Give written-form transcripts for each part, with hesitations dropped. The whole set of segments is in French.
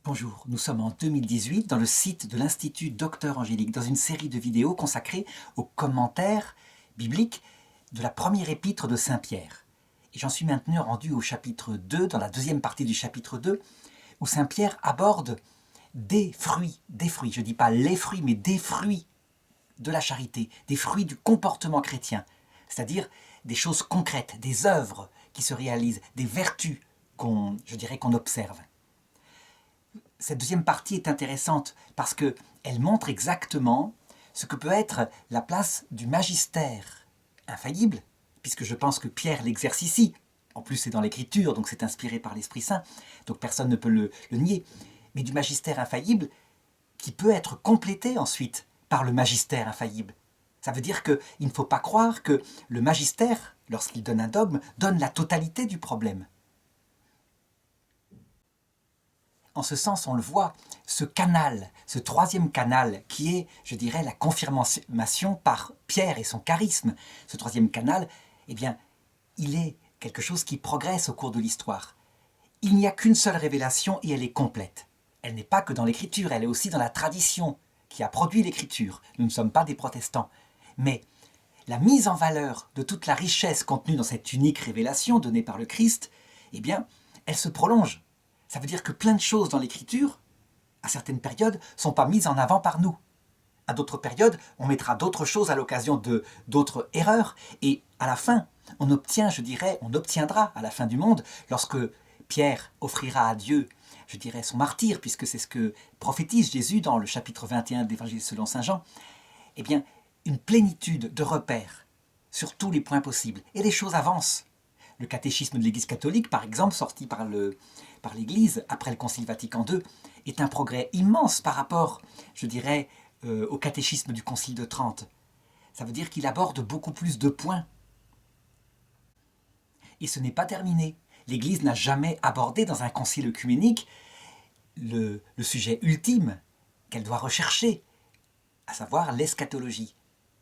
Bonjour, nous sommes en 2018 dans le site de l'Institut Docteur Angélique, dans une série de vidéos consacrées aux commentaires bibliques de la première épître de Saint Pierre. Et j'en suis maintenant rendu au chapitre 2, dans la deuxième partie du chapitre 2, où Saint Pierre aborde des fruits, je ne dis pas les fruits, mais des fruits de la charité, des fruits du comportement chrétien, c'est-à-dire des choses concrètes, des œuvres qui se réalisent, des vertus qu'on observe. Cette deuxième partie est intéressante parce qu'elle montre exactement ce que peut être la place du magistère infaillible, puisque je pense que Pierre l'exerce ici. En plus, c'est dans l'Écriture, donc c'est inspiré par l'Esprit Saint, donc personne ne peut le nier. Mais du magistère infaillible qui peut être complété ensuite par le magistère infaillible. Ça veut dire qu'il ne faut pas croire que le magistère, lorsqu'il donne un dogme, donne la totalité du problème. En ce sens, on le voit, ce canal, ce troisième canal qui est, je dirais, la confirmation par Pierre et son charisme, ce troisième canal, eh bien, il est quelque chose qui progresse au cours de l'histoire. Il n'y a qu'une seule révélation et elle est complète. Elle n'est pas que dans l'Écriture, elle est aussi dans la tradition qui a produit l'Écriture. Nous ne sommes pas des protestants. Mais la mise en valeur de toute la richesse contenue dans cette unique révélation donnée par le Christ, eh bien, elle se prolonge. Ça veut dire que plein de choses dans l'Écriture, à certaines périodes, ne sont pas mises en avant par nous. À d'autres périodes, on mettra d'autres choses à l'occasion d'autres erreurs. Et à la fin, on obtiendra à la fin du monde, lorsque Pierre offrira à Dieu, son martyr, puisque c'est ce que prophétise Jésus dans le chapitre 21 de l'Évangile selon saint Jean, eh bien, une plénitude de repères sur tous les points possibles. Et les choses avancent. Le catéchisme de l'Église catholique, par exemple, sorti par l'Église après le Concile Vatican II, est un progrès immense par rapport, au catéchisme du Concile de Trente. Ça veut dire qu'il aborde beaucoup plus de points. Et ce n'est pas terminé. L'Église n'a jamais abordé dans un concile œcuménique le sujet ultime qu'elle doit rechercher, à savoir l'eschatologie.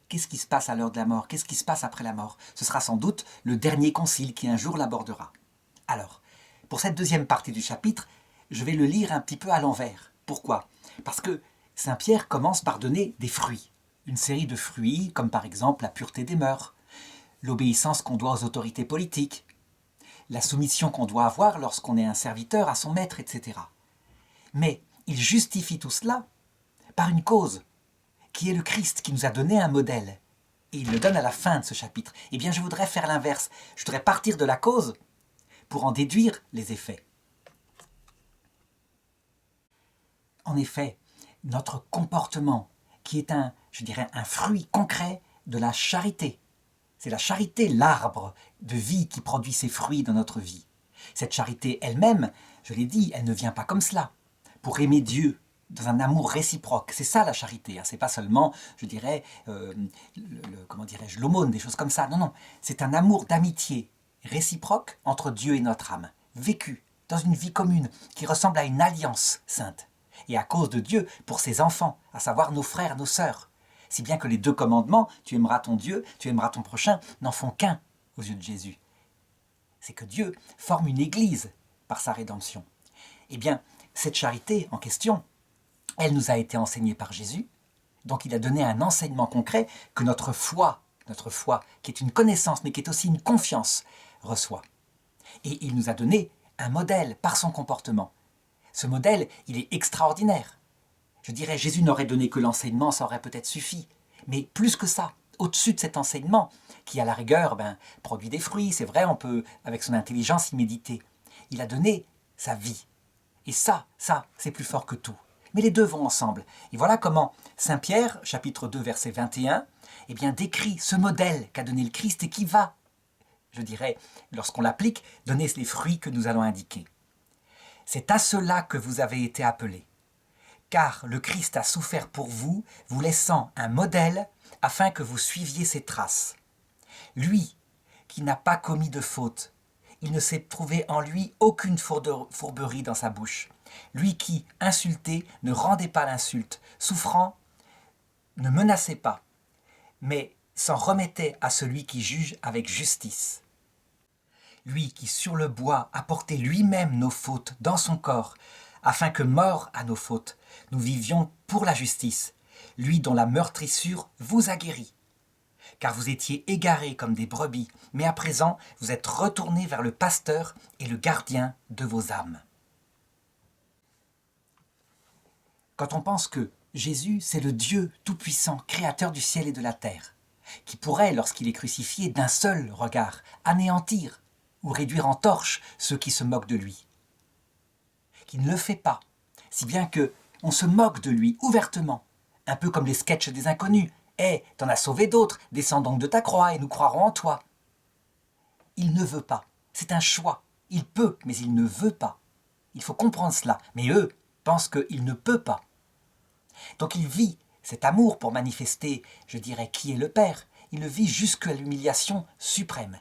Qu'est-ce qui se passe à l'heure de la mort? Qu'est-ce qui se passe après la mort? Ce sera sans doute le dernier concile qui un jour l'abordera. Alors, pour cette deuxième partie du chapitre, je vais le lire un petit peu à l'envers. Pourquoi? Parce que saint Pierre commence par donner des fruits. Une série de fruits, comme par exemple la pureté des mœurs, l'obéissance qu'on doit aux autorités politiques, la soumission qu'on doit avoir lorsqu'on est un serviteur à son maître, etc. Mais il justifie tout cela par une cause, qui est le Christ, qui nous a donné un modèle. Et il le donne à la fin de ce chapitre. Eh bien, je voudrais faire l'inverse. Je voudrais partir de la cause pour en déduire les effets. En effet, notre comportement, qui est un fruit concret de la charité. C'est la charité, l'arbre de vie qui produit ses fruits dans notre vie. Cette charité elle-même, je l'ai dit, elle ne vient pas comme cela. Pour aimer Dieu, dans un amour réciproque. C'est ça la charité. C'est pas seulement, l'aumône, des choses comme ça. Non, non. C'est un amour d'amitié réciproque entre Dieu et notre âme, vécu dans une vie commune qui ressemble à une alliance sainte. Et à cause de Dieu, pour ses enfants, à savoir nos frères, nos sœurs. Si bien que les deux commandements, tu aimeras ton Dieu, tu aimeras ton prochain, n'en font qu'un aux yeux de Jésus. C'est que Dieu forme une église par sa rédemption. Eh bien, cette charité en question, elle nous a été enseignée par Jésus, donc il a donné un enseignement concret que notre foi, qui est une connaissance mais qui est aussi une confiance, reçoit. Et il nous a donné un modèle par son comportement. Ce modèle, il est extraordinaire. Jésus n'aurait donné que l'enseignement, ça aurait peut-être suffi. Mais plus que ça, au-dessus de cet enseignement, qui à la rigueur produit des fruits, c'est vrai, on peut avec son intelligence y méditer. Il a donné sa vie. Et ça, c'est plus fort que tout. Mais les deux vont ensemble. Et voilà comment saint Pierre, chapitre 2, verset 21, décrit ce modèle qu'a donné le Christ et qui va, lorsqu'on l'applique, donner les fruits que nous allons indiquer. C'est à cela que vous avez été appelés. Car le Christ a souffert pour vous, vous laissant un modèle afin que vous suiviez ses traces. Lui, qui n'a pas commis de faute, il ne s'est trouvé en lui aucune fourberie dans sa bouche. Lui qui, insulté, ne rendait pas l'insulte, souffrant, ne menaçait pas, mais s'en remettait à celui qui juge avec justice. Lui qui, sur le bois, a porté lui-même nos fautes dans son corps, afin que, morts à nos fautes, nous vivions pour la justice, lui dont la meurtrissure vous a guéris. Car vous étiez égarés comme des brebis, mais à présent vous êtes retournés vers le pasteur et le gardien de vos âmes. Quand on pense que Jésus, c'est le Dieu tout-puissant, créateur du ciel et de la terre, qui pourrait, lorsqu'il est crucifié, d'un seul regard, anéantir ou réduire en torche ceux qui se moquent de lui, qui ne le fait pas, si bien que on se moque de lui ouvertement, un peu comme les sketchs des inconnus. « Eh, t'en as sauvé d'autres, descends donc de ta croix et nous croirons en toi. » Il ne veut pas, c'est un choix. Il peut, mais il ne veut pas. Il faut comprendre cela, mais eux pensent qu'il ne peut pas. Donc il vit cet amour pour manifester, je dirais, qui est le Père. Il le vit jusqu'à l'humiliation suprême.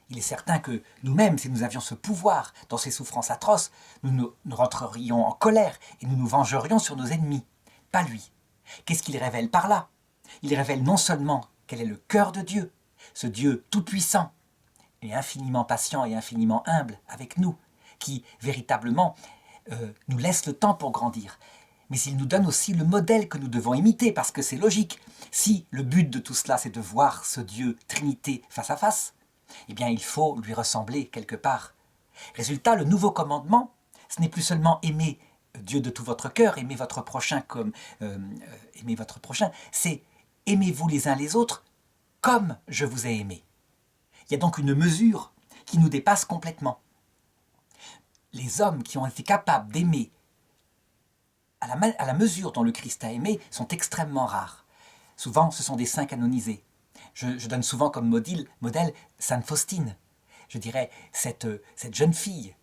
Il est certain que nous-mêmes, si nous avions ce pouvoir dans ces souffrances atroces, nous rentrerions en colère et nous nous vengerions sur nos ennemis. Pas lui. Qu'est-ce qu'il révèle par là ? Il révèle non seulement quel est le cœur de Dieu, ce Dieu tout-puissant et infiniment patient et infiniment humble avec nous, qui véritablement nous laisse le temps pour grandir. Mais il nous donne aussi le modèle que nous devons imiter, parce que c'est logique. Si le but de tout cela, c'est de voir ce Dieu Trinité face à face, eh bien il faut lui ressembler quelque part. Résultat, le nouveau commandement, ce n'est plus seulement aimer Dieu de tout votre cœur, aimer votre prochain comme aimer votre prochain, c'est aimez-vous les uns les autres comme je vous ai aimé. Il y a donc une mesure qui nous dépasse complètement. Les hommes qui ont été capables d'aimer à la mesure dont le Christ a aimé sont extrêmement rares. Souvent, ce sont des saints canonisés. Je donne souvent comme modèle Sainte Faustine. Je dirais cette jeune fille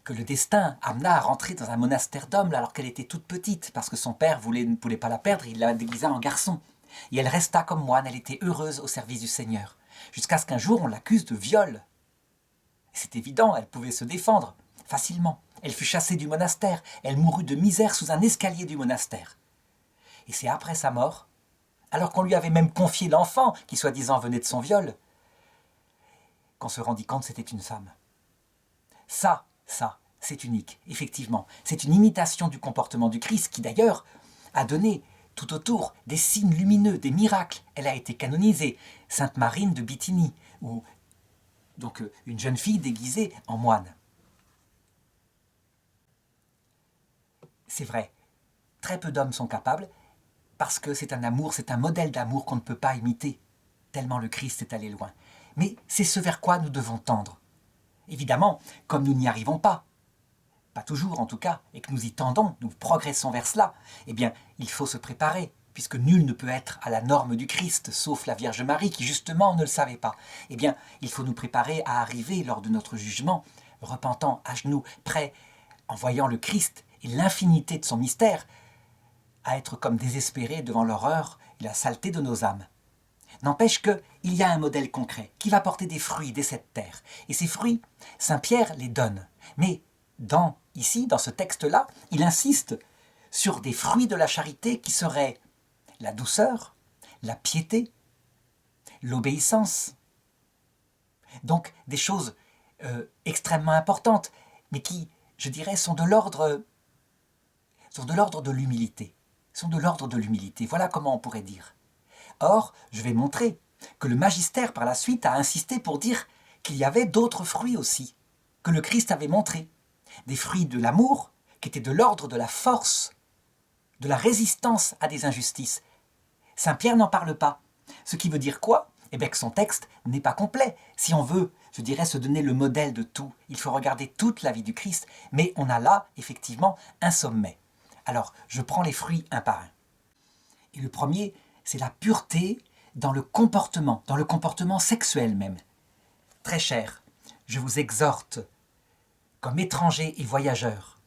que le destin amena à rentrer dans un monastère d'hommes alors qu'elle était toute petite, parce que son père ne voulait pas la perdre, il la déguisa en garçon. Et elle resta comme moine, elle était heureuse au service du Seigneur. Jusqu'à ce qu'un jour on l'accuse de viol. C'est évident, elle pouvait se défendre facilement. Elle fut chassée du monastère, elle mourut de misère sous un escalier du monastère. Et c'est après sa mort, alors qu'on lui avait même confié l'enfant qui soi-disant venait de son viol, qu'on se rendit compte que c'était une femme. Ça, c'est unique, effectivement. C'est une imitation du comportement du Christ qui d'ailleurs a donné tout autour des signes lumineux, des miracles. Elle a été canonisée, Sainte Marine de Bithynie, ou donc une jeune fille déguisée en moine. C'est vrai, très peu d'hommes sont capables, parce que c'est un amour, c'est un modèle d'amour qu'on ne peut pas imiter, tellement le Christ est allé loin. Mais c'est ce vers quoi nous devons tendre. Évidemment, comme nous n'y arrivons pas toujours en tout cas, et que nous y tendons, nous progressons vers cela, eh bien, il faut se préparer, puisque nul ne peut être à la norme du Christ, sauf la Vierge Marie, qui justement ne le savait pas. Eh bien, il faut nous préparer à arriver lors de notre jugement, repentant à genoux, prêts, en voyant le Christ et l'infinité de son mystère, à être comme désespérés devant l'horreur et la saleté de nos âmes. N'empêche qu'il y a un modèle concret qui va porter des fruits dès cette terre. Et ces fruits, Saint Pierre les donne. Mais ici, dans ce texte-là, il insiste sur des fruits de la charité qui seraient la douceur, la piété, l'obéissance. Donc des choses extrêmement importantes, mais qui, je dirais, sont de l'ordre de l'humilité. Sont de l'ordre de l'humilité. Voilà comment on pourrait dire. Or, je vais montrer que le magistère, par la suite, a insisté pour dire qu'il y avait d'autres fruits aussi, que le Christ avait montrés. Des fruits de l'amour, qui étaient de l'ordre de la force, de la résistance à des injustices. Saint Pierre n'en parle pas. Ce qui veut dire quoi ? Eh bien que son texte n'est pas complet. Si on veut, je dirais, se donner le modèle de tout, il faut regarder toute la vie du Christ, mais on a là, effectivement, un sommet. Alors, je prends les fruits un par un. Et le premier, c'est la pureté dans le comportement sexuel même. Très cher, je vous exhorte, comme étrangers et voyageurs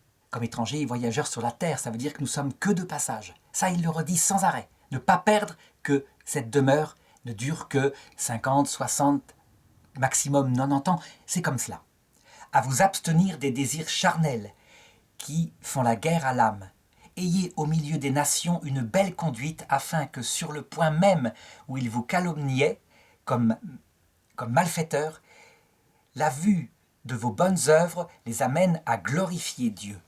sur la terre, ça veut dire que nous sommes que de passage. Ça, il le redit sans arrêt. Ne pas perdre que cette demeure ne dure que 50, 60, maximum 90 ans. C'est comme cela. À vous abstenir des désirs charnels qui font la guerre à l'âme. Ayez au milieu des nations une belle conduite, afin que sur le point même où ils vous calomniaient, comme malfaiteurs, la vue de vos bonnes œuvres les amène à glorifier Dieu.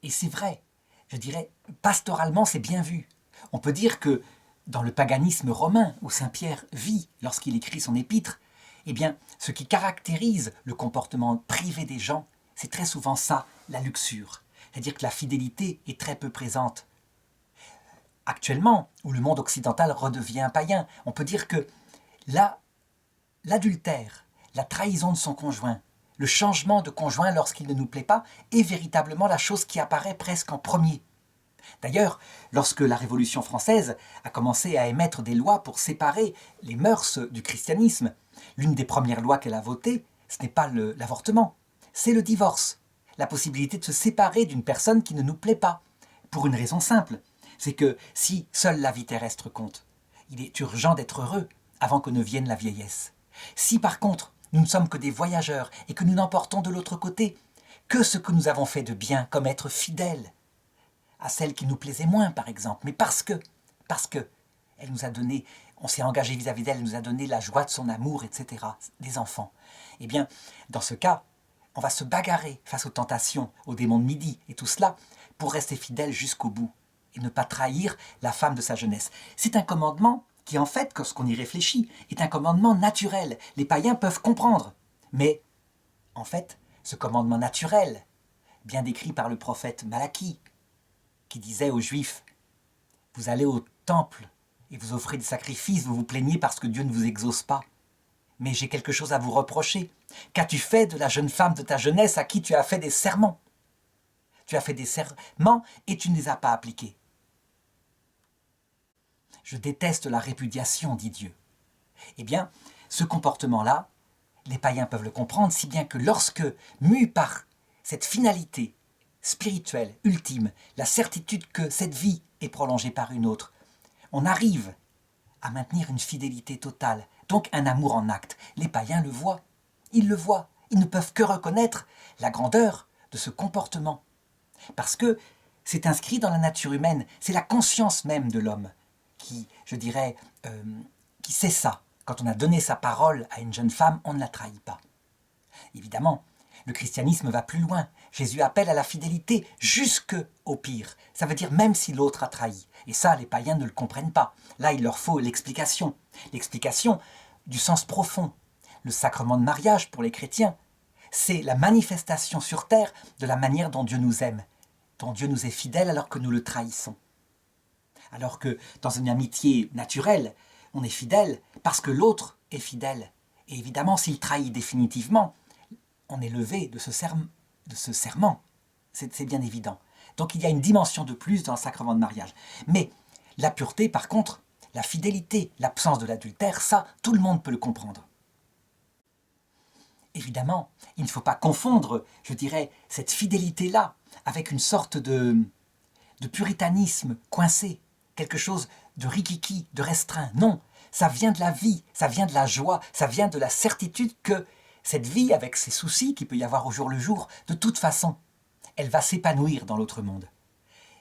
Et c'est vrai, je dirais, pastoralement, c'est bien vu. On peut dire que dans le paganisme romain, où saint Pierre vit lorsqu'il écrit son épître, eh bien, ce qui caractérise le comportement privé des gens, c'est très souvent ça, la luxure. C'est-à-dire que la fidélité est très peu présente. Actuellement, où le monde occidental redevient païen, on peut dire que l'adultère, la trahison de son conjoint, le changement de conjoint lorsqu'il ne nous plaît pas, est véritablement la chose qui apparaît presque en premier. D'ailleurs, lorsque la Révolution française a commencé à émettre des lois pour séparer les mœurs du christianisme, l'une des premières lois qu'elle a votées, ce n'est pas l'avortement, c'est le divorce. La possibilité de se séparer d'une personne qui ne nous plaît pas. Pour une raison simple, c'est que si seule la vie terrestre compte, il est urgent d'être heureux avant que ne vienne la vieillesse. Si par contre, nous ne sommes que des voyageurs et que nous n'emportons de l'autre côté que ce que nous avons fait de bien, comme être fidèles à celle qui nous plaisait moins, par exemple, mais parce que elle nous a donné, on s'est engagé vis-à-vis d'elle, elle nous a donné la joie de son amour, etc., des enfants. Eh bien, dans ce cas, on va se bagarrer face aux tentations, aux démons de midi, et tout cela, pour rester fidèle jusqu'au bout, et ne pas trahir la femme de sa jeunesse. C'est un commandement qui, en fait, lorsqu'on y réfléchit, est un commandement naturel. Les païens peuvent comprendre. Mais, en fait, ce commandement naturel, bien décrit par le prophète Malachie, qui disait aux Juifs, vous allez au temple et vous offrez des sacrifices, vous vous plaignez parce que Dieu ne vous exauce pas. Mais j'ai quelque chose à vous reprocher. Qu'as-tu fait de la jeune femme de ta jeunesse à qui tu as fait des serments? Tu as fait des serments et tu ne les as pas appliqués. Je déteste la répudiation, dit Dieu. Eh bien, ce comportement-là, les païens peuvent le comprendre, si bien que lorsque, mus par cette finalité spirituelle, ultime, la certitude que cette vie est prolongée par une autre, on arrive à maintenir une fidélité totale, donc un amour en acte. Les païens le voient, ils ne peuvent que reconnaître la grandeur de ce comportement. Parce que c'est inscrit dans la nature humaine, c'est la conscience même de l'homme qui, je dirais, qui sait ça. Quand on a donné sa parole à une jeune femme, on ne la trahit pas. Évidemment, le christianisme va plus loin. Jésus appelle à la fidélité jusqu'au pire. Ça veut dire même si l'autre a trahi. Et ça, les païens ne le comprennent pas. Là, il leur faut l'explication. L'explication du sens profond. Le sacrement de mariage pour les chrétiens, c'est la manifestation sur terre de la manière dont Dieu nous aime, dont Dieu nous est fidèle alors que nous le trahissons. Alors que dans une amitié naturelle, on est fidèle parce que l'autre est fidèle. Et évidemment, s'il trahit définitivement, on est levé de ce serment. C'est bien évident. Donc il y a une dimension de plus dans le sacrement de mariage. Mais la pureté, par contre, la fidélité, l'absence de l'adultère, ça, tout le monde peut le comprendre. Évidemment, il ne faut pas confondre, je dirais, cette fidélité-là avec une sorte de puritanisme coincé, quelque chose de rikiki, de restreint. Non, ça vient de la vie, ça vient de la joie, ça vient de la certitude que cette vie, avec ses soucis qu'il peut y avoir au jour le jour, de toute façon, elle va s'épanouir dans l'autre monde.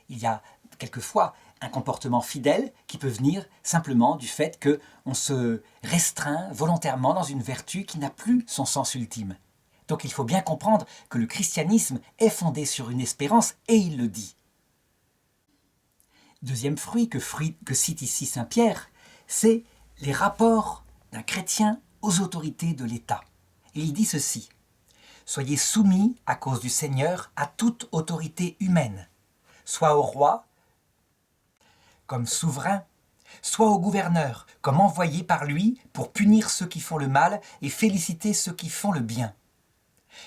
Il y a quelquefois un comportement fidèle qui peut venir simplement du fait qu'on se restreint volontairement dans une vertu qui n'a plus son sens ultime. Donc il faut bien comprendre que le christianisme est fondé sur une espérance, et il le dit. Deuxième fruit que cite ici saint Pierre, c'est les rapports d'un chrétien aux autorités de l'État. Et il dit ceci, « Soyez soumis à cause du Seigneur à toute autorité humaine, soit au roi comme souverain, soit au gouverneur comme envoyé par lui pour punir ceux qui font le mal et féliciter ceux qui font le bien.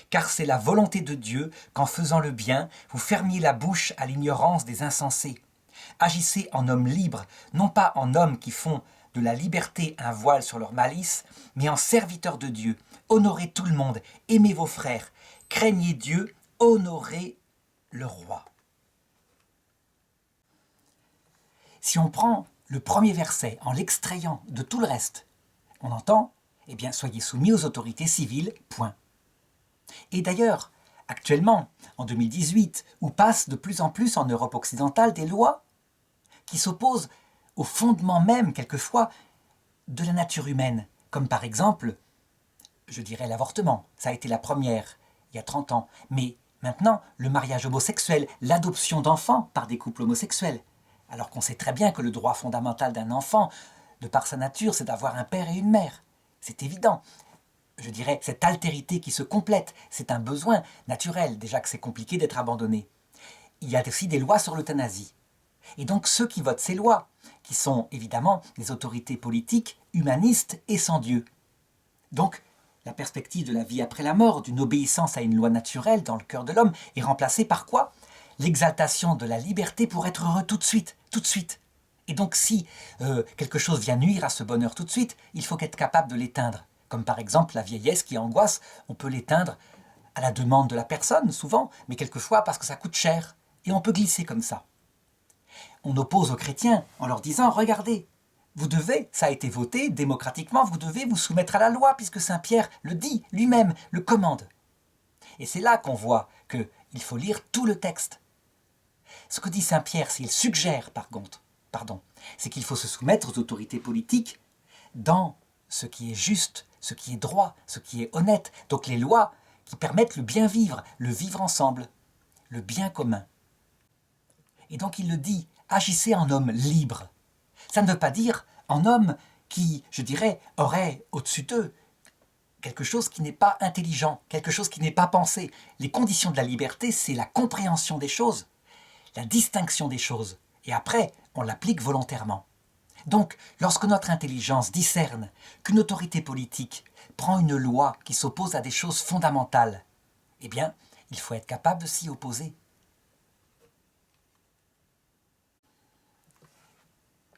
Car c'est la volonté de Dieu qu'en faisant le bien, vous fermiez la bouche à l'ignorance des insensés. Agissez en hommes libres, non pas en hommes qui font de la liberté un voile sur leur malice, mais en serviteurs de Dieu. Honorez tout le monde, aimez vos frères, craignez Dieu, honorez le roi. » Si on prend le premier verset en l'extrayant de tout le reste, on entend, eh bien, soyez soumis aux autorités civiles, point. Et d'ailleurs, actuellement, en 2018, où passent de plus en plus en Europe occidentale des lois qui s'opposent au fondement même, quelquefois, de la nature humaine, comme par exemple, je dirais l'avortement. Ça a été la première, il y a 30 ans, mais Maintenant, le mariage homosexuel, l'adoption d'enfants par des couples homosexuels. Alors qu'on sait très bien que le droit fondamental d'un enfant, de par sa nature, c'est d'avoir un père et une mère. C'est évident. Je dirais, cette altérité qui se complète, c'est un besoin naturel, déjà que c'est compliqué d'être abandonné. Il y a aussi des lois sur l'euthanasie. Et donc ceux qui votent ces lois, qui sont évidemment des autorités politiques, humanistes et sans Dieu. Donc, la perspective de la vie après la mort, d'une obéissance à une loi naturelle dans le cœur de l'homme, est remplacée par quoi? L'exaltation de la liberté pour être heureux tout de suite, tout de suite. Et donc si quelque chose vient nuire à ce bonheur tout de suite, il faut être capable de l'éteindre. Comme par exemple la vieillesse qui angoisse, on peut l'éteindre à la demande de la personne, souvent, mais quelquefois parce que ça coûte cher. Et on peut glisser comme ça. On oppose aux chrétiens en leur disant « Regardez, vous devez, ça a été voté démocratiquement, vous devez vous soumettre à la loi puisque Saint Pierre le dit lui-même, le commande. » Et c'est là qu'on voit qu'il faut lire tout le texte. Ce que dit Saint Pierre, s'il suggère par contre, c'est qu'il faut se soumettre aux autorités politiques dans ce qui est juste, ce qui est droit, ce qui est honnête. Donc les lois qui permettent le bien vivre, le vivre ensemble, le bien commun. Et donc il le dit, agissez en homme libre. Ça ne veut pas dire en homme qui, je dirais, aurait au-dessus d'eux quelque chose qui n'est pas intelligent, quelque chose qui n'est pas pensé. Les conditions de la liberté, c'est la compréhension des choses, la distinction des choses. Et après, on l'applique volontairement. Donc, lorsque notre intelligence discerne qu'une autorité politique prend une loi qui s'oppose à des choses fondamentales, eh bien, il faut être capable de s'y opposer.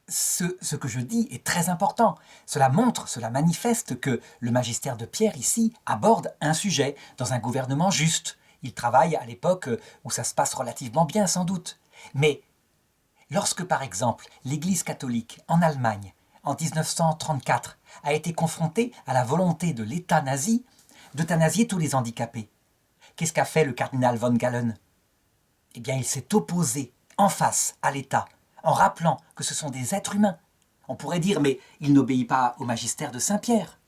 Ce que je dis est très important. Cela montre, cela manifeste que le magistère de Pierre ici aborde un sujet dans un gouvernement juste. Il travaille à l'époque où ça se passe relativement bien sans doute. Mais lorsque par exemple l'Église catholique en Allemagne en 1934 a été confrontée à la volonté de l'État nazi d'euthanasier tous les handicapés, qu'est-ce qu'a fait le cardinal von Galen? Eh bien il s'est opposé en face à l'État en rappelant que ce sont des êtres humains. On pourrait dire, mais il n'obéit pas au magistère de Saint-Pierre.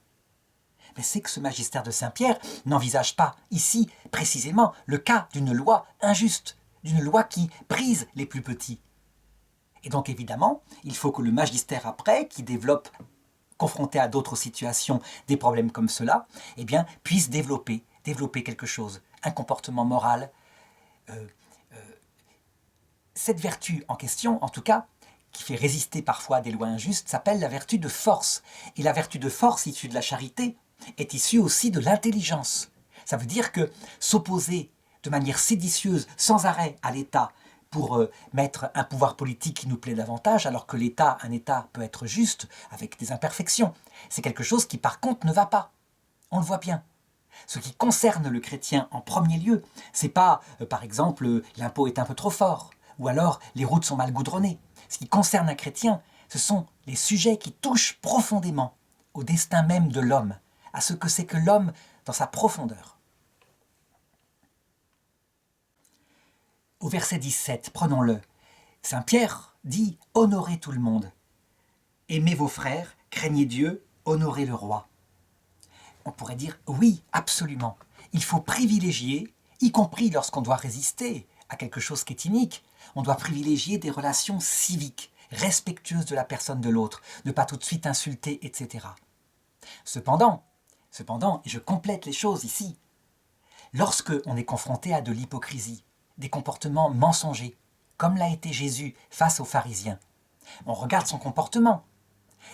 Mais c'est que ce magistère de Saint-Pierre n'envisage pas, ici, précisément, le cas d'une loi injuste, d'une loi qui brise les plus petits. Et donc, évidemment, il faut que le magistère après, qui développe, confronté à d'autres situations, des problèmes comme cela, eh bien, puisse développer quelque chose, un comportement moral, cette vertu en question, en tout cas, qui fait résister parfois à des lois injustes, s'appelle la vertu de force. Et la vertu de force issue de la charité est issue aussi de l'intelligence. Ça veut dire que s'opposer de manière séditieuse, sans arrêt, à l'État, pour mettre un pouvoir politique qui nous plaît davantage, alors que un État peut être juste, avec des imperfections, c'est quelque chose qui par contre ne va pas. On le voit bien. Ce qui concerne le chrétien en premier lieu, c'est pas, par exemple, l'impôt est un peu trop fort, ou alors les routes sont mal goudronnées. Ce qui concerne un chrétien, ce sont les sujets qui touchent profondément au destin même de l'homme, à ce que c'est que l'homme dans sa profondeur. Au verset 17, prenons-le, Saint Pierre dit « Honorez tout le monde. Aimez vos frères, craignez Dieu, honorez le roi. » On pourrait dire « Oui, absolument. Il faut privilégier, y compris lorsqu'on doit résister à quelque chose qui est inique, on doit privilégier des relations civiques, respectueuses de la personne de l'autre, ne pas tout de suite insulter, etc. Cependant, et je complète les choses ici, lorsque on est confronté à de l'hypocrisie, des comportements mensongers, comme l'a été Jésus face aux pharisiens, on regarde son comportement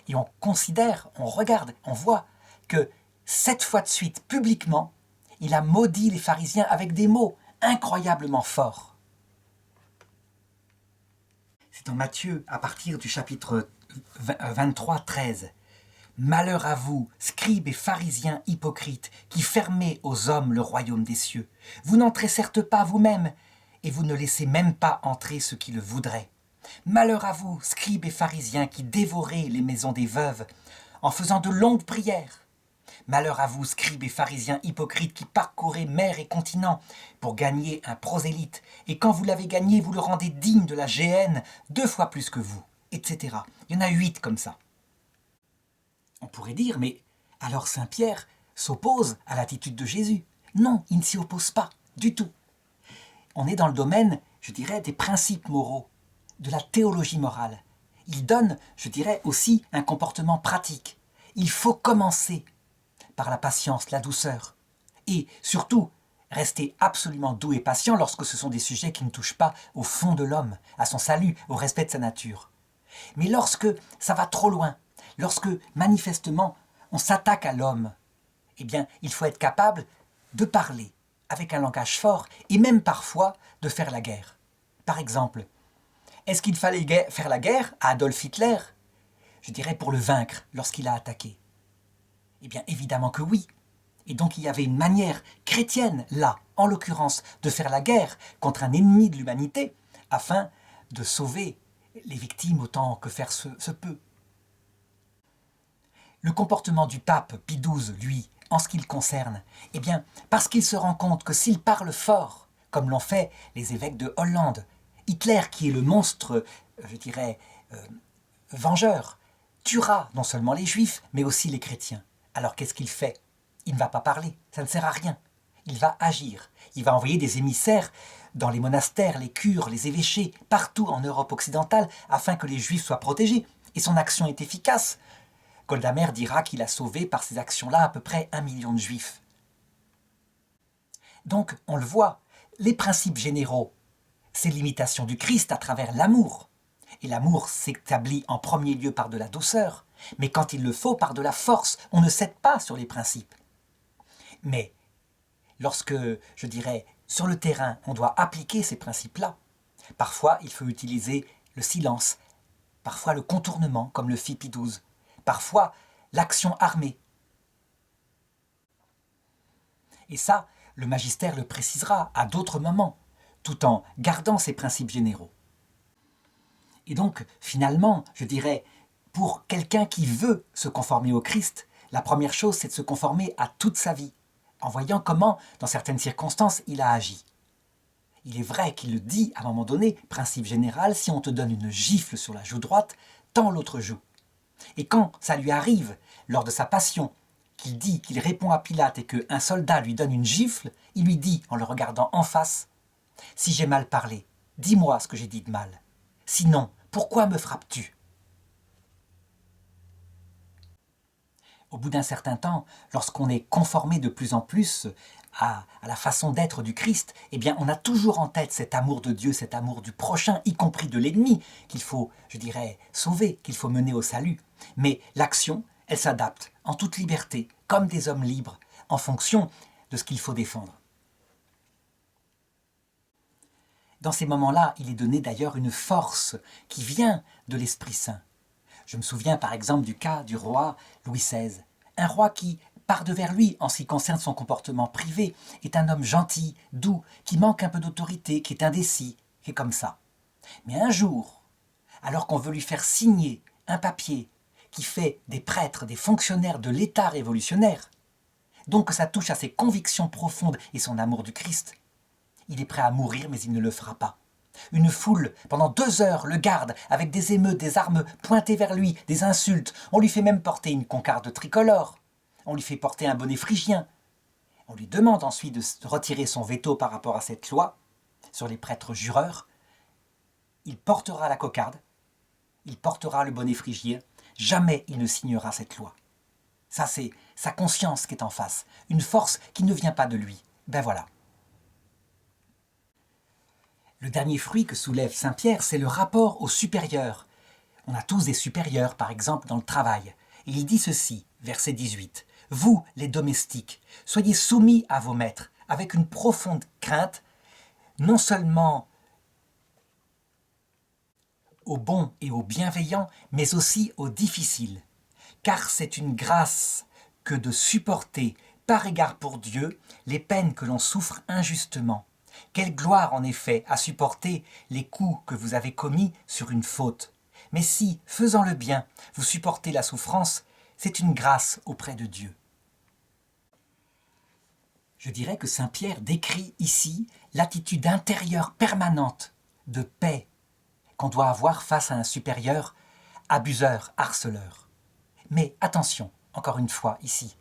et on considère, on regarde, on voit que 7 fois de suite, publiquement, il a maudit les pharisiens avec des mots incroyablement forts. C'est dans Matthieu, à partir du chapitre 23, 13. « Malheur à vous, scribes et pharisiens hypocrites, qui fermez aux hommes le royaume des cieux. Vous n'entrez certes pas vous-même, et vous ne laissez même pas entrer ceux qui le voudraient. Malheur à vous, scribes et pharisiens, qui dévorez les maisons des veuves, en faisant de longues prières. Malheur à vous, scribes et pharisiens hypocrites qui parcourez mer et continent pour gagner un prosélyte, et quand vous l'avez gagné, vous le rendez digne de la géhenne 2 fois plus que vous, etc. Il y en a 8 comme ça. On pourrait dire, mais alors Saint Pierre s'oppose à l'attitude de Jésus. Non, il ne s'y oppose pas, du tout. on est dans le domaine, je dirais, des principes moraux, de la théologie morale. Il donne, je dirais, aussi un comportement pratique. Il faut commencer par la patience, la douceur. Et surtout, rester absolument doux et patient lorsque ce sont des sujets qui ne touchent pas au fond de l'homme, à son salut, au respect de sa nature. Mais lorsque ça va trop loin, lorsque manifestement on s'attaque à l'homme, eh bien, il faut être capable de parler avec un langage fort et même parfois de faire la guerre. Par exemple, est-ce qu'il fallait faire la guerre à Adolf Hitler? Je dirais pour le vaincre lorsqu'il a attaqué. Eh bien, évidemment que oui. Et donc il y avait une manière chrétienne, là, en l'occurrence, de faire la guerre contre un ennemi de l'humanité, afin de sauver les victimes autant que faire se peut. Le comportement du pape Pie XII, lui, en ce qui le concerne, eh bien, parce qu'il se rend compte que s'il parle fort, comme l'ont fait les évêques de Hollande, Hitler, qui est le monstre, je dirais, vengeur, tuera non seulement les juifs, mais aussi les chrétiens. Alors qu'est-ce qu'il fait? Il ne va pas parler, ça ne sert à rien. Il va agir. Il va envoyer des émissaires dans les monastères, les cures, les évêchés, partout en Europe occidentale, afin que les juifs soient protégés. Et son action est efficace. Golda Meir dira qu'il a sauvé par ces actions-là à peu près 1 million de juifs. Donc, on le voit, les principes généraux, c'est l'imitation du Christ à travers l'amour. Et l'amour s'établit en premier lieu par de la douceur, mais quand il le faut, par de la force. On ne cède pas sur les principes. Mais lorsque, je dirais, sur le terrain, on doit appliquer ces principes-là, parfois il faut utiliser le silence, parfois le contournement, comme le fit Pie XII, parfois l'action armée. Et ça, le magistère le précisera à d'autres moments, tout en gardant ces principes généraux. Et donc, finalement, je dirais, pour quelqu'un qui veut se conformer au Christ, la première chose, c'est de se conformer à toute sa vie, en voyant comment, dans certaines circonstances, il a agi. Il est vrai qu'il le dit à un moment donné, principe général, si on te donne une gifle sur la joue droite, tends l'autre joue. Et quand ça lui arrive, lors de sa passion, qu'il dit, qu'il répond à Pilate et qu'un soldat lui donne une gifle, il lui dit, en le regardant en face, « Si j'ai mal parlé, dis-moi ce que j'ai dit de mal. Sinon, pourquoi me frappes-tu » Au bout d'un certain temps, lorsqu'on est conformé de plus en plus à la façon d'être du Christ, eh bien, on a toujours en tête cet amour de Dieu, cet amour du prochain, y compris de l'ennemi, qu'il faut, je dirais, sauver, qu'il faut mener au salut. Mais l'action, elle s'adapte en toute liberté, comme des hommes libres, en fonction de ce qu'il faut défendre. Dans ces moments-là, il est donné d'ailleurs une force qui vient de l'Esprit Saint. Je me souviens par exemple du cas du roi Louis XVI, un roi qui, par devers lui en ce qui concerne son comportement privé, est un homme gentil, doux, qui manque un peu d'autorité, qui est indécis, qui est comme ça. Mais un jour, alors qu'on veut lui faire signer un papier qui fait des prêtres, des fonctionnaires de l'État révolutionnaire, donc que ça touche à ses convictions profondes et son amour du Christ, il est prêt à mourir mais il ne le fera pas. Une foule, pendant 2 heures, le garde, avec des émeutes, des armes pointées vers lui, des insultes. On lui fait même porter une concarde tricolore. On lui fait porter un bonnet phrygien. On lui demande ensuite de retirer son veto par rapport à cette loi sur les prêtres jureurs. Il portera la cocarde, il portera le bonnet phrygien. Jamais il ne signera cette loi. Ça, c'est sa conscience qui est en face. Une force qui ne vient pas de lui. Ben voilà. Le dernier fruit que soulève saint Pierre, c'est le rapport aux supérieurs. On a tous des supérieurs, par exemple, dans le travail. Et il dit ceci, verset 18. « Vous, les domestiques, soyez soumis à vos maîtres, avec une profonde crainte, non seulement aux bons et aux bienveillants, mais aussi aux difficiles. Car c'est une grâce que de supporter, par égard pour Dieu, les peines que l'on souffre injustement. Quelle gloire, en effet, à supporter les coups que vous avez commis sur une faute. Mais si, faisant le bien, vous supportez la souffrance, c'est une grâce auprès de Dieu. » Je dirais que saint Pierre décrit ici l'attitude intérieure permanente de paix qu'on doit avoir face à un supérieur abuseur, harceleur. Mais attention, encore une fois, ici,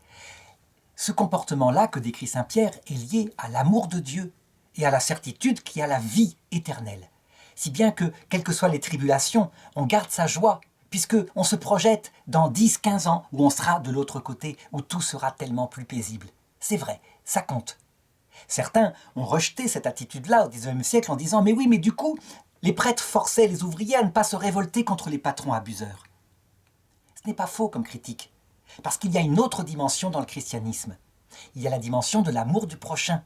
ce comportement-là que décrit saint Pierre est lié à l'amour de Dieu. et à la certitude qu'il y a la vie éternelle. Si bien que, quelles que soient les tribulations, on garde sa joie, puisqu'on se projette dans 10-15 ans où on sera de l'autre côté, où tout sera tellement plus paisible. C'est vrai, ça compte. Certains ont rejeté cette attitude-là au XIXe siècle en disant « Mais oui, mais du coup, les prêtres forçaient les ouvriers à ne pas se révolter contre les patrons abuseurs. » Ce n'est pas faux comme critique, parce qu'il y a une autre dimension dans le christianisme. Il y a la dimension de l'amour du prochain.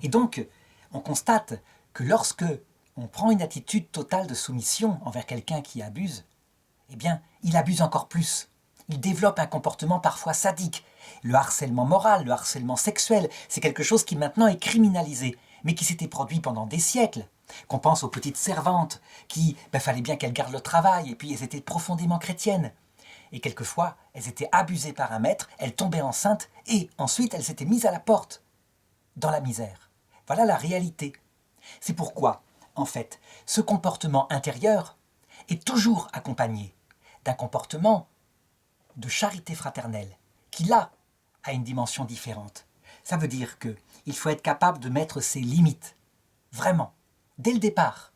Et donc, on constate que lorsque on prend une attitude totale de soumission envers quelqu'un qui abuse, eh bien, il abuse encore plus. Il développe un comportement parfois sadique. Le harcèlement moral, le harcèlement sexuel, c'est quelque chose qui maintenant est criminalisé, mais qui s'était produit pendant des siècles. Qu'on pense aux petites servantes, qui, fallait bien qu'elles gardent le travail, et puis elles étaient profondément chrétiennes. Et quelquefois, elles étaient abusées par un maître, elles tombaient enceintes, et ensuite elles s'étaient mises à la porte, dans la misère. Voilà la réalité. C'est pourquoi, en fait, ce comportement intérieur est toujours accompagné d'un comportement de charité fraternelle, qui là a une dimension différente. Ça veut dire qu'il faut être capable de mettre ses limites, vraiment, dès le départ.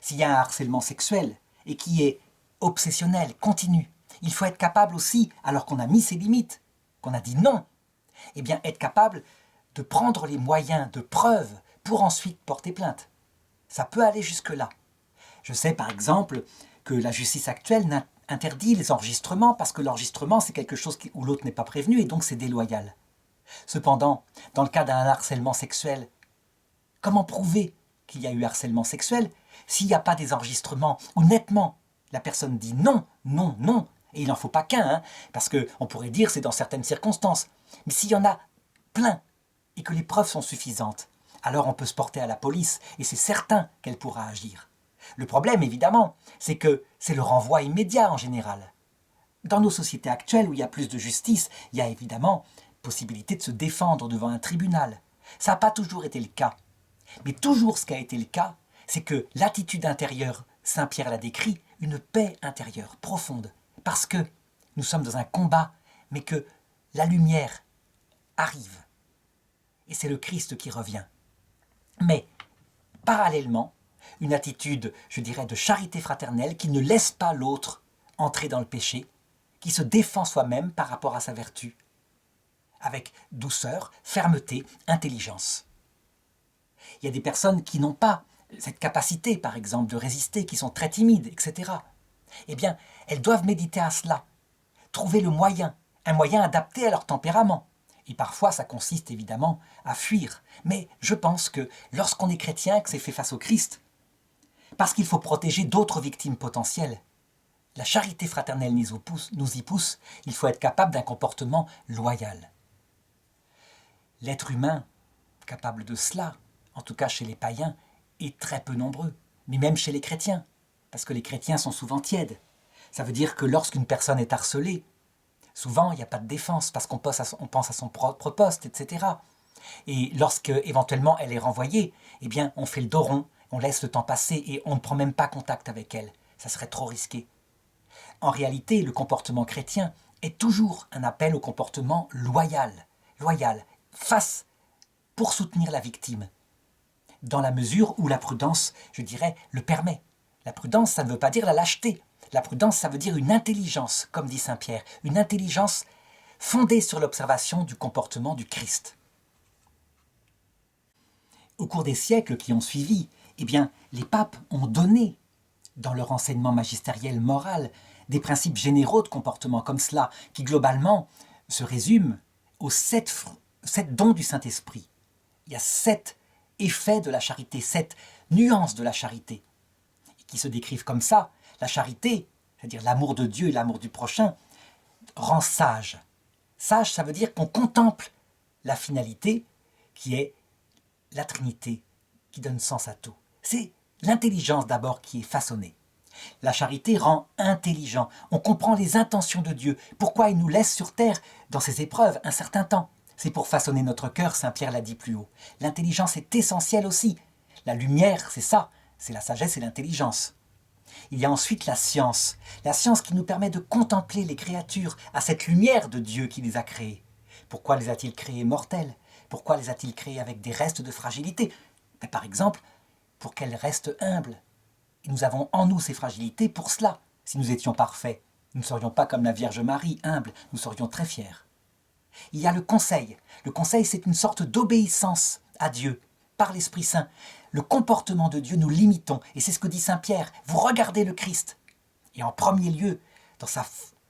S'il y a un harcèlement sexuel et qui est obsessionnel, continu, il faut être capable aussi, alors qu'on a mis ses limites, qu'on a dit non, eh bien être capable de prendre les moyens de preuve pour ensuite porter plainte. Ça peut aller jusque-là. Je sais par exemple que la justice actuelle interdit les enregistrements parce que l'enregistrement c'est quelque chose où l'autre n'est pas prévenu et donc c'est déloyal. Cependant, dans le cas d'un harcèlement sexuel, comment prouver qu'il y a eu harcèlement sexuel s'il n'y a pas des enregistrements où nettement la personne dit non, non, non, et il n'en faut pas qu'un, parce qu'on pourrait dire c'est dans certaines circonstances. Mais s'il y en a plein et que les preuves sont suffisantes, alors on peut se porter à la police et c'est certain qu'elle pourra agir. Le problème, évidemment, c'est que c'est le renvoi immédiat en général. Dans nos sociétés actuelles où il y a plus de justice, il y a évidemment possibilité de se défendre devant un tribunal. Ça n'a pas toujours été le cas. Mais toujours ce qui a été le cas, c'est que l'attitude intérieure, Saint Pierre l'a décrit, une paix intérieure profonde. Parce que nous sommes dans un combat, mais que la lumière arrive. Et c'est le Christ qui revient. Mais, parallèlement, une attitude, je dirais, de charité fraternelle qui ne laisse pas l'autre entrer dans le péché, qui se défend soi-même par rapport à sa vertu, avec douceur, fermeté, intelligence. Il y a des personnes qui n'ont pas cette capacité, par exemple, de résister, qui sont très timides, etc. Eh bien, elles doivent méditer à cela, trouver le moyen, un moyen adapté à leur tempérament. Et parfois, ça consiste évidemment à fuir. Mais je pense que lorsqu'on est chrétien, que c'est fait face au Christ, parce qu'il faut protéger d'autres victimes potentielles, la charité fraternelle nous y pousse, il faut être capable d'un comportement loyal. L'être humain, capable de cela, en tout cas chez les païens, est très peu nombreux, mais même chez les chrétiens, parce que les chrétiens sont souvent tièdes. Ça veut dire que lorsqu'une personne est harcelée, souvent il n'y a pas de défense, parce qu'on pense à son propre poste, etc. Et lorsque éventuellement elle est renvoyée, eh bien on fait le dos rond, on laisse le temps passer et on ne prend même pas contact avec elle. Ça serait trop risqué. En réalité, le comportement chrétien est toujours un appel au comportement loyal, face pour soutenir la victime, dans la mesure où la prudence, je dirais, le permet. La prudence, ça ne veut pas dire la lâcheté. La prudence, ça veut dire une intelligence, comme dit saint Pierre, une intelligence fondée sur l'observation du comportement du Christ. Au cours des siècles qui ont suivi, eh bien, les papes ont donné, dans leur enseignement magistériel moral, des principes généraux de comportement comme cela, qui globalement se résument aux 7 dons du Saint-Esprit. Il y a 7 effets de la charité, 7 nuances de la charité, qui se décrivent comme ça. La charité, c'est-à-dire l'amour de Dieu et l'amour du prochain, rend sage. Sage, ça veut dire qu'on contemple la finalité qui est la Trinité, qui donne sens à tout. C'est l'intelligence d'abord qui est façonnée. La charité rend intelligent. On comprend les intentions de Dieu. Pourquoi il nous laisse sur terre, dans ces épreuves, un certain temps. C'est pour façonner notre cœur, saint Pierre l'a dit plus haut. L'intelligence est essentielle aussi. La lumière, c'est ça. C'est la sagesse et l'intelligence. Il y a ensuite la science qui nous permet de contempler les créatures à cette lumière de Dieu qui les a créées. Pourquoi les a-t-il créées mortelles? Pourquoi les a-t-il créées avec des restes de fragilité? Par exemple, pour qu'elles restent humbles. Et nous avons en nous ces fragilités pour cela. Si nous étions parfaits, nous ne serions pas comme la Vierge Marie, humble, nous serions très fiers. Il y a le conseil. Le conseil, c'est une sorte d'obéissance à Dieu, par l'Esprit Saint. Le comportement de Dieu, nous l'imitons. Et c'est ce que dit Saint Pierre. Vous regardez le Christ. Et en premier lieu, dans sa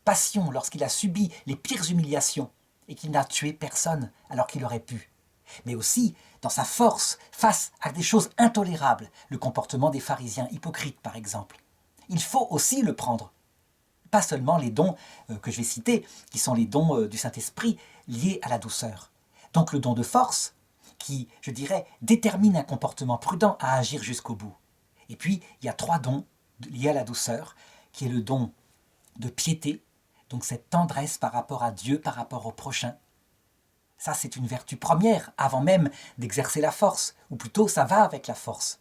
passion, lorsqu'il a subi les pires humiliations, et qu'il n'a tué personne alors qu'il aurait pu. Mais aussi dans sa force face à des choses intolérables, le comportement des pharisiens hypocrites par exemple. Il faut aussi le prendre. Pas seulement les dons que je vais citer, qui sont les dons du Saint-Esprit liés à la douceur. Donc le don de force, qui, je dirais, détermine un comportement prudent à agir jusqu'au bout. Et puis, il y a 3 dons liés à la douceur, qui est le don de piété, donc cette tendresse par rapport à Dieu, par rapport au prochain. Ça, c'est une vertu première, avant même d'exercer la force, ou plutôt, ça va avec la force.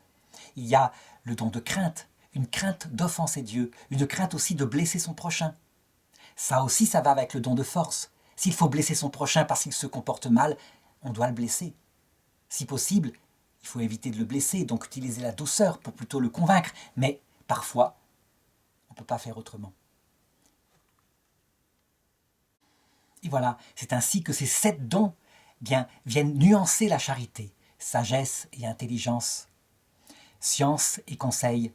Il y a le don de crainte, une crainte d'offenser Dieu, une crainte aussi de blesser son prochain. Ça aussi, ça va avec le don de force. S'il faut blesser son prochain parce qu'il se comporte mal, on doit le blesser. Si possible, il faut éviter de le blesser, donc utiliser la douceur pour plutôt le convaincre. Mais parfois, on ne peut pas faire autrement. Et voilà, c'est ainsi que ces 7 dons viennent nuancer la charité. Sagesse et intelligence, science et conseil,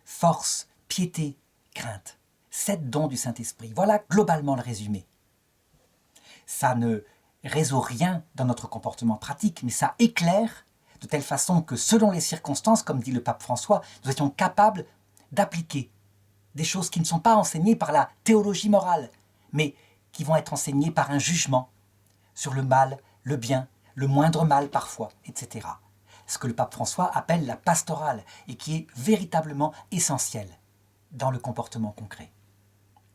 force, piété, crainte. 7 dons du Saint-Esprit. Voilà globalement le résumé. Ça ne résout rien dans notre comportement pratique, mais ça éclaire de telle façon que selon les circonstances, comme dit le pape François, nous étions capables d'appliquer des choses qui ne sont pas enseignées par la théologie morale, mais qui vont être enseignées par un jugement sur le mal, le bien, le moindre mal parfois, etc. Ce que le pape François appelle la pastorale et qui est véritablement essentiel dans le comportement concret.